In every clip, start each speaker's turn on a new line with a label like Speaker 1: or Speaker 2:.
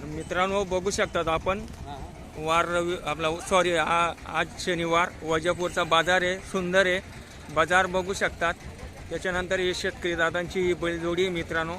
Speaker 1: तर मित्रांनो बघू शकतात आपण वार रवि आपला सॉरी आज शनिवार वजापूरचा बाजार आहे, सुंदर आहे बाजार बघू शकतात। त्याच्यानंतर हे शेतकरी दादांची बैलजोडी मित्रांनो,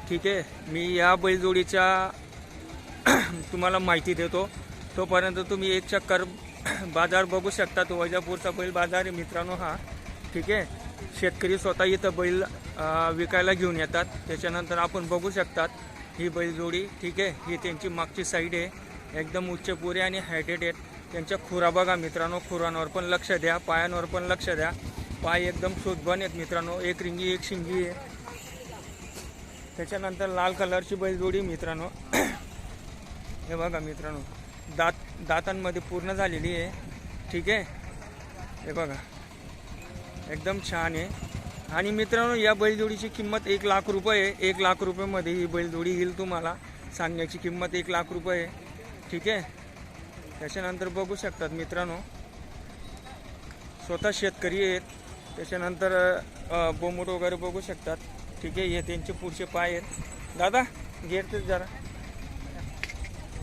Speaker 1: ठीक आहे। मी या बैलजोडीच्या तुम्हाला माहिती देतो, तोपर्यंत तुम्ही एक चक्कर बाजार बघू शकतात। वजापूरचा बैल बाजार आहे मित्रांनो हा, ठीक आहे। शेतकरी स्वतः इथं बैल विकायला घेऊन येतात। त्याच्यानंतर आपण बघू शकतात ही बैलजोडी, ठीक आहे। ही त्यांची मागची साईड आहे, एकदम उच्च पुरे आणि हायटेड आहेत। त्यांच्या खुरा बघा मित्रांनो, खुरांवर पण लक्ष द्या, पायांवर पण लक्ष द्या। पाय एकदम शोधबन आहेत मित्रांनो, एक रिंगी एक शिंगी आहे। त्याच्यानंतर लाल कलरची बैलजोडी मित्रांनो, हे बघा मित्रांनो, दातांमध्ये पूर्ण झालेली आहे, ठीक आहे। हे बघा एकदम छान आहे। आणि मित्रांनो या बैलजोडीची किंमत 1 लाख रुपये आहे। 1 लाख रुपयामध्ये ही बैलजोडी येईल तुम्हाला, सांगण्याची किंमत 1 लाख रुपये आहे, ठीक आहे। त्याच्यानंतर बघू शकतात मित्रांनो, स्वतः शेतकरी आहेत। त्याच्यानंतर बोमूट वगैरे बघू शकतात, ठीक आहे। हे त्यांचे पुढचे पाय आहेत। दादा घेतच जरा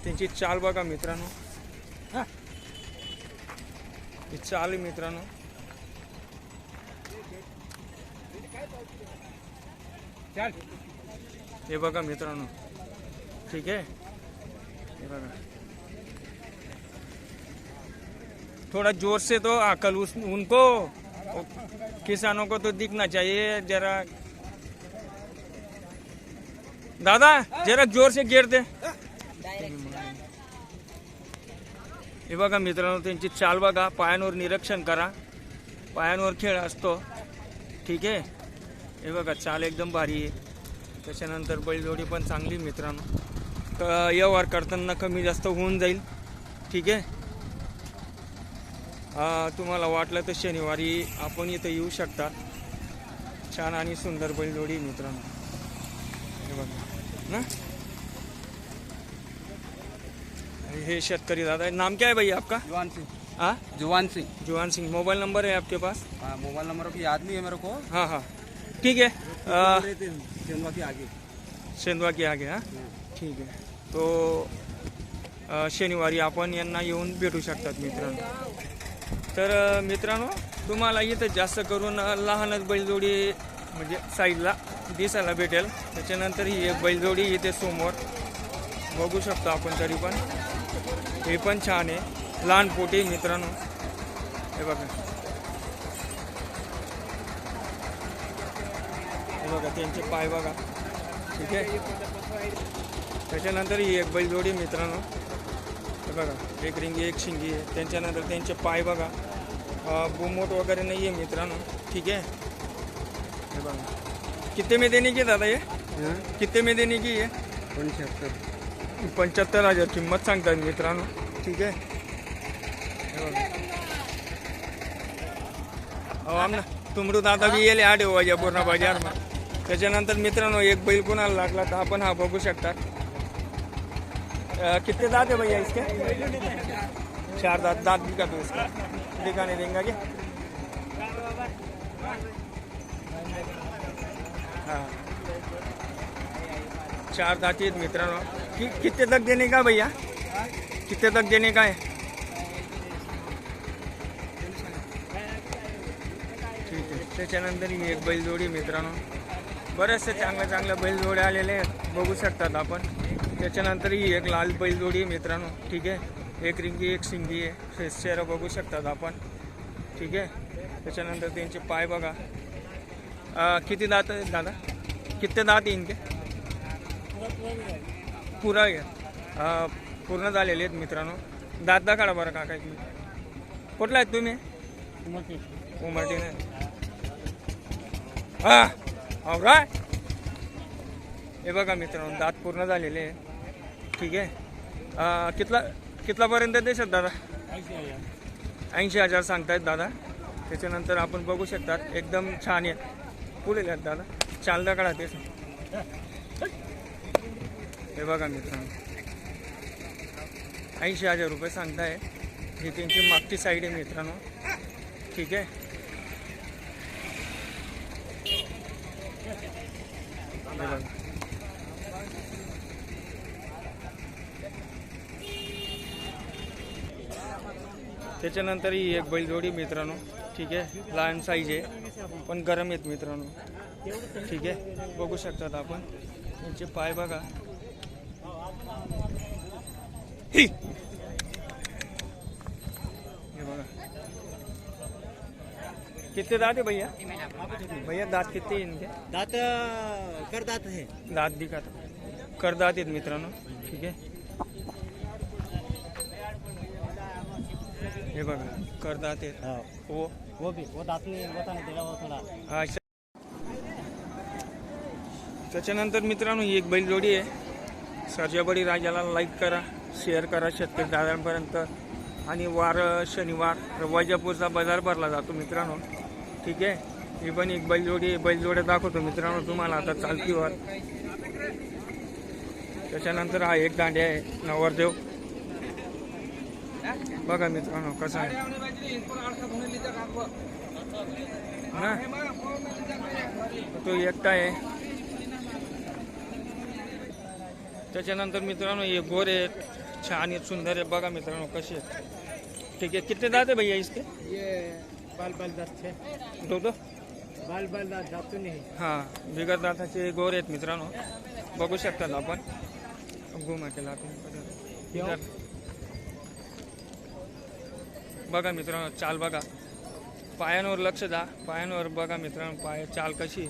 Speaker 1: त्यांची चाल बघा मित्रांनो, हां ही चाल आहे मित्रांनो, हे बघा मित्रांनो, ठीक है। ये बघा थोड़ा जोर से तो अकल उनको किसानों को तो दिखना चाहिए जरा। दादा जरा जोर से गिर दे। हे बघा मित्रांनो त्यांची चाल बघा, पायांवर निरीक्षण करा, पायांवर खेळ असतो, ठीक आहे। हे बघा चाल एकदम भारी आहे। त्याच्यानंतर बैलजोडी पण चांगली मित्रांनो, व्यवहार करताना कमी जास्त होऊन जाईल, ठीक आहे। तुम्हाला वाटलं तर शनिवारी आपण इथं येऊ शकता। छान आणि सुंदर बैलजोडी मित्रांनो, हे बघा ना। हे शेतकरी दादा, नाम क्या है भैया आपका?
Speaker 2: जुवान सिंह।
Speaker 1: हाँ
Speaker 2: जुवान सिंह।
Speaker 1: जुवान सिंह। मोबाइल नंबर है आपके पास?
Speaker 2: हाँ मोबाइल नंबर अभी याद नहीं है मेरे को।
Speaker 1: हाँ हाँ ठीक है।
Speaker 2: सेंधवा के आगे।
Speaker 1: सेंधवा के आगे, हाँ ठीक है। तो शनिवारी आपण यांना येऊन भेटू शकतात मित्रांनो। तर मित्रांनो तुम्हाला इथं जास्त करून लहानच बैलजोडी म्हणजे साईडला दिसायला भेटेल। त्याच्यानंतर ही एक बैलजोडी इथे समोर बघू शकतो आपण, तरी पण हे पण छान आहे, लहान पोटी मित्रांनो, हे बघा, हे बघा त्यांचे पाय बघा, ठीक आहे। त्याच्यानंतर ही एक बैलजोडी मित्रांनो, हे बघा एक रिंगी एक शिंगी आहे। त्यांच्यानंतर त्यांचे पाय बघा, बुमोट वगैरे नाही आहे मित्रांनो, ठीक है। हे बघा कितने में देने की दादा, ये कितने में देने की है? 75,000 किंमत सांगतात मित्रांनो, ठीक आहे। आमना तुमरू दादा भी येले आडे वजापूर्ण बाजारमा। त्याच्यानंतर मित्रांनो एक बैल कोणाला लागला तर आपण हा बघू शकता। कितने दांत है भैया इसके? 4 दांत। दांत दिखा दो इसका, दिखाने देंगे क्या? हाँ 4 दांती आहेत मित्रांनो। कितने तक देने का भैया, कितने तक देने का है? ठीक आहे। त्याच्यानंतर ही एक बैलजोडी मित्रांनो, बरेचसे चांगल्या बैलजोड्या आलेले आहेत बघू शकतात आपण। त्याच्यानंतर ही एक लाल बैलजोडी मित्रांनो, ठीक आहे। एक रिंगी एक शिंगी आहे, फेस चेहरा बघू शकतात आपण, ठीक आहे। त्याच्यानंतर त्यांचे पाय बघा, किती दात आहेत दादा, कितने दात आहे इनके? पुरा आहे, पूर्ण झालेले आहेत मित्रांनो। दात दाखडा बरं काका, कुठला आहेत तुम्ही? उमरटीने। हा आवरा, हे बघा मित्रांनो दात पूर्ण झालेले आहे, ठीक आहे। कितलापर्यंत देशात दादा? 80,000 सांगतायत दादा। त्याच्यानंतर आपण बघू शकतात एकदम छान आहे, पुढे आहेत दादा, चालदा काढा ते, हे बघा मित्रांनो 80,000 रुपये सांगताय। ही त्यांची मागची साईड आहे मित्रांनो, ठीक आहे। त्याच्यानंतर ही एक बैलजोडी मित्रांनो, ठीक आहे, लहान साईज आहे पण गरम आहेत मित्रांनो, ठीक आहे. बघू शकतात आपण यांचे पाय बघा. हे बघा कितने दांत है भैया? भैया दांत कितने हैं इनके?
Speaker 2: दांत कर दांत है.
Speaker 1: दांत दिखा कर दांत आहेत मित्रांनो, ठीक आहे. हे बघा कर दांत आहेत.
Speaker 2: वो भी वो दांत नहीं बताने देगा वो थोड़ा.
Speaker 1: हा त्याच्यानंतर मित्रांनो ही एक बैलजोडी आहे. सर्जा बळीराजाला लाईक करा, शेअर करा शेतकरी दादांपर्यंत. आणि वार शनिवार वैजापूरचा बाजार भरला जातो मित्रांनो, ठीक आहे. ही पण एक बैलजोडी, बैलजोड्या दाखवतो मित्रांनो तुम्हाला आता चालतीवर. त्याच्यानंतर हा एक दांड्या आहे नवरदेव, बघा मित्रांनो कसा आहे ना, तो एकटा आहे. त्याच्यानंतर मित्रांनो हे गोरे छान आहेत, सुंदर आहे, बघा मित्रांनो कसे आहेत, ठीक आहे. कितने दांत है भैया इसके?
Speaker 2: ये बाल बाल दांत है.
Speaker 1: दो
Speaker 2: बाल बाल दांत दांत नहीं.
Speaker 1: हां बिगर दाताचे गोरे आहेत मित्रांनो, बघू शकतात आपण. घुमा केला बघा मित्रांनो, चाल बघा, पायांवर लक्ष द्या, पायांवर बघा मित्रांनो, पाय चाल कशी.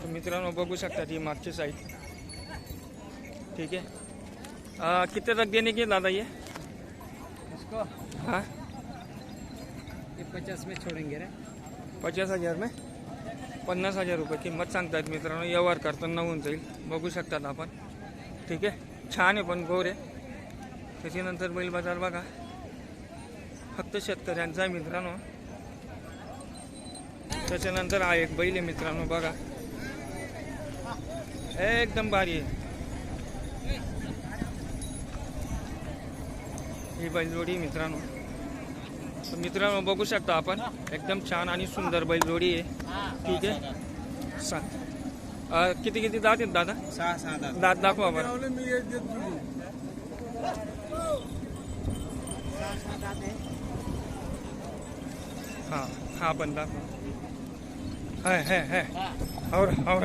Speaker 1: तर मित्रांनो बघू शकता ही मागची साईड, ठीक है. कितने तक देने की दादा ये?
Speaker 2: इसको
Speaker 1: हाँ
Speaker 2: ये 50 में छोड़ेंगे रे.
Speaker 1: 50,000 में 50,000 रुपये किंमत सांगतात मित्रांनो. व्यवहार करताना होऊन जाईल, बघू शकतात आपण, ठीक आहे. छान आहे पण गोर आहे. त्याच्यानंतर बैल बाजार बघा, फक्त शेतकऱ्यांचा आहे मित्रांनो. त्याच्यानंतर हा एक बैल आहे मित्रांनो, बघा एकदम भारी आहे ही बैलजोडी मित्रांनो. तर मित्रांनो बघू शकता आपण, एकदम छान आणि सुंदर बैलजोडी आहे, ठीक आहे. किती किती दात आहेत दादा?
Speaker 2: 6 दांत.
Speaker 1: दात दाखवा बरं. हाँ हाँ पण दाखवा. है और
Speaker 2: हाँ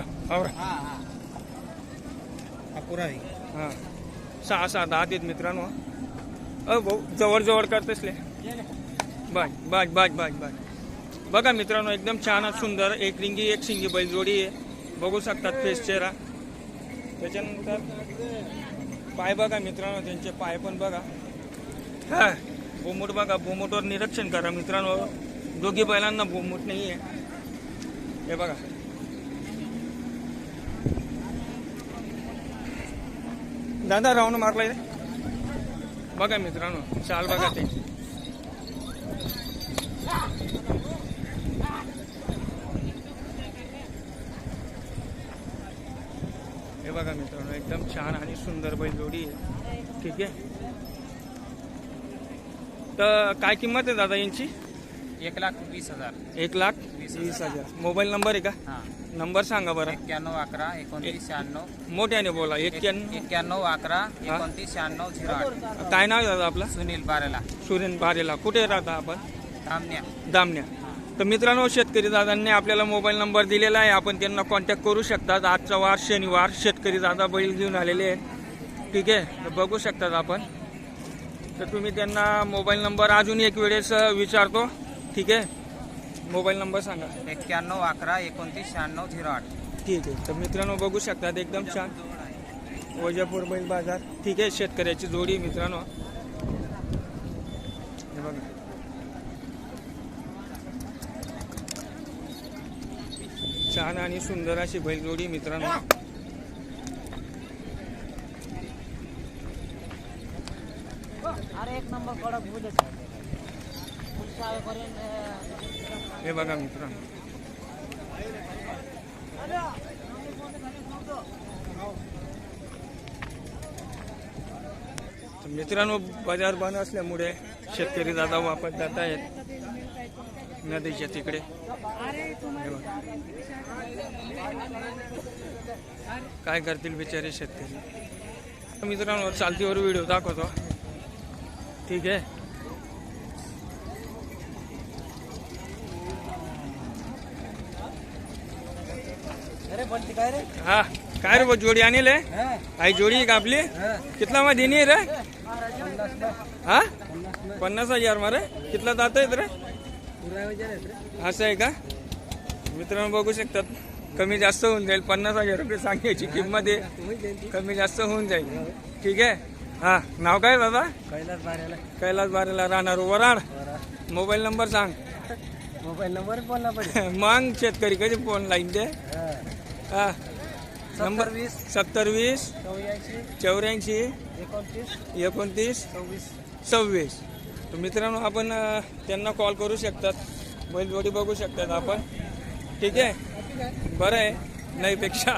Speaker 2: पूरा है.
Speaker 1: हां 6 दात आहेत मित्रांनो. भाऊ जवळ करतेस ले बाय. बघा मित्रांनो एकदम छान सुंदर एक रिंगी एक शिंगी बैलजोडी आहे, बघू शकतात फेस चेहरा. त्याच्यानंतर पाय बघा मित्रांनो, त्यांचे पाय पण बघा. हा बोमूट बघा, बोमूटवर निरीक्षण करा मित्रांनो, दोघी बैलांना बोमूट नाही आहे, हे बघा. दादा राऊंड मारलाय रे, बघा मित्रांनो चाल बघा ते. हे बघा मित्रांनो एकदम छान आणि सुंदर बैलजोडी आहे, ठीक आहे. तर काय किंमत आहे दादा यांची?
Speaker 2: 1,20,000.
Speaker 1: 1,20,000. मोबाईल नंबर आहे का?
Speaker 2: हाँ.
Speaker 1: नंबर सांगा बरं.
Speaker 2: 9111 2996.
Speaker 1: मोठ्याने बोला.
Speaker 2: 9111
Speaker 1: काय नाव आहे दादा आपलं?
Speaker 2: सुनील बारेला.
Speaker 1: सुरेन बारेला. कुठे राहता आपण? दामण्या. तर मित्रांनो शेतकरी दादांनी आपल्याला मोबाईल नंबर दिलेला आहे, आपण त्यांना कॉन्टॅक्ट करू शकतात. आजचा वार शनिवार, शेतकरी दादा बैल घेऊन आलेले आहेत, ठीक आहे. तर बघू शकतात आपण. तर तुम्ही त्यांना मोबाईल नंबर अजून एक वेळेस विचारतो, ठीक आहे. मोबाईल नंबर सांगा.
Speaker 2: 9111 299608.
Speaker 1: ठीक आहे. तर मित्रांनो बघू शकतात एकदम छान वैजापूर बैल बाजार, ठीक आहे. शेतकऱ्याची जोडी मित्रांनो, हे बघा छान आणि सुंदर अशी बैलजोडी मित्रांनो.
Speaker 2: अरे एक नंबर कडक बोलत
Speaker 1: हे बघा मित्रांनो, मित्रांनो बाजार बंद असल्यामुळे शेतकरी दादा वापस जात आहेत नदीच्या तिकडे. काय करतील बिचारे शेतकरी. मित्रांनो चालतीवर व्हिडिओ दाखवतो, ठीक आहे.
Speaker 2: अरे बनती काय रे
Speaker 1: हा काय रे भाऊ, जोडी आणले आई जोडी आहे का आपली? कितला मध्ये देणी रे? हा 50,000 मारे. कितला जात आहेत रे? असं आहे का मित्रांनो, बघू शकतात. कमी जास्त होऊन जाईल. 50,000 रुपये सांगायची किंमत आहे, कमी जास्त होऊन जाईल. ठीक आहे. हा नाव काय दादा?
Speaker 2: कैलास बारेला.
Speaker 1: कैलास बारेला राहणार वराड. मोबाईल नंबर सांग.
Speaker 2: मोबाईल नंबर बोलला पाहिजे.
Speaker 1: मग शेतकरी कधी फोन लाईन दे. हा नंबर 70 20 84 29 26. तर मित्रांनो आपण त्यांना कॉल करू शकतात. बैलजोडी बघू शकतात आपण. ठीक आहे. बरं आहे नाही पेक्षा